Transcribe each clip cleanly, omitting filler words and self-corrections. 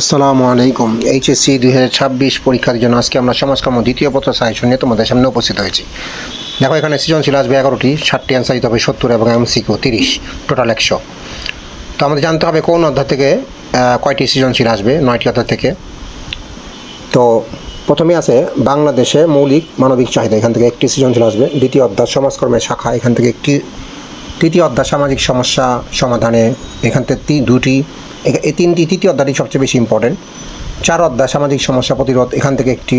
আসসালামু আলাইকুম। এইচএসসি 2026 পরীক্ষার জন্য আজকে আমরা সমাজকর্ম দ্বিতীয় পত্র সাজেশন নিয়ে তোমাদের সামনে উপস্থিত হয়েছি। দেখো, এখানে সৃজনশীল আসবে 11টি, 60টি অ্যান্সার দিতে হবে 70 এবং এমসিকিউ 30, টোটাল 100। তো আমাদের জানতে হবে কোন অধ্যায় থেকে কয়টি সৃজনশীল আসবে। 9টি অধ্যায় থেকে। তো প্রথমে আছে বাংলাদেশে মৌলিক মানবিক চাহিদা, এখান থেকে একটি সৃজনশীল আসবে। দ্বিতীয় অধ্যায় সমাজকর্মের শাখা, এখান থেকে একটি। তৃতীয় অধ্যায় সামাজিক সমস্যা সমাধানে, এখান থেকে দুটি। এই তিনটি, তৃতীয় অধ্যায়টি সবচেয়ে বেশি ইম্পর্টেন্ট। 4 অধ্যায় সামাজিক সমস্যা প্রতিরোধ, এখান থেকে একটি।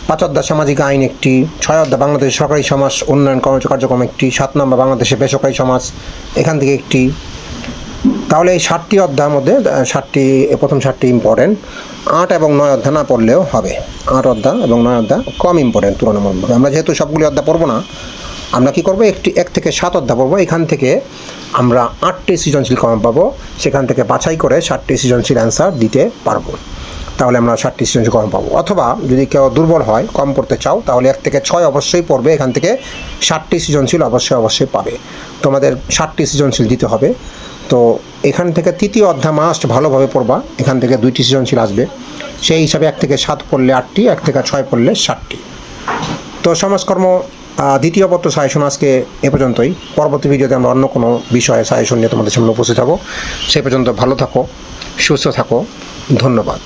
5 অধ্যায় সামাজিক আইন একটি। 6 অধ্যায় বাংলাদেশের সরকারি সমাজ উন্নয়ন কার্যক্রম একটি। 7 নম্বর বাংলাদেশের বেসরকারি সমাজ, এখান থেকে একটি। তাহলে এই 7টি অধ্যায়ের মধ্যে 7টি, প্রথম 7টি ইম্পর্টেন্ট। 8 এবং 9 অধ্যায় না পড়লেও হবে। 8 অধ্যায় এবং 9 অধ্যায় কম ইম্পর্টেন্ট তুলনামূলকভাবে। আমরা যেহেতু সবগুলি অধ্যায় পড়বো না, আমরা কী করবো, 1 থেকে 7 অধ্যায় পড়বো। এখান থেকে আমরা 8টি সৃজনশীল কমন পাবো, সেখান থেকে বাছাই করে 7টি সৃজনশীল অ্যান্সার দিতে পারবো। তাহলে আমরা 7টি সৃজনশীল কম পাবো। অথবা যদি কেউ দুর্বল হয়, কম পড়তে চাও, তাহলে 1 থেকে 6 অবশ্যই পড়বে। এখান থেকে 7টি সৃজনশীল অবশ্যই পাবে। তোমাদের 7টি সৃজনশীল দিতে হবে। তো এখান থেকে তৃতীয় অধ্যায় মাস্ট ভালোভাবে পড়বা। এখান থেকে 2টি সৃজনশীল আসবে। সেই হিসাবে 1 থেকে 7 পড়লে 8টি, 1 থেকে 6 পড়লে 7টি। তো সমাজকর্ম দ্বিতীয় পত্র সাজেশন আজকে এ পর্যন্তই। পরবর্তী ভিডিওতে আমরা অন্য কোনো বিষয়ে সাজেশন নিয়ে তোমাদের সামনে উপস্থিত হব। সে পর্যন্ত ভালো থাকো, সুস্থ থাকো। ধন্যবাদ।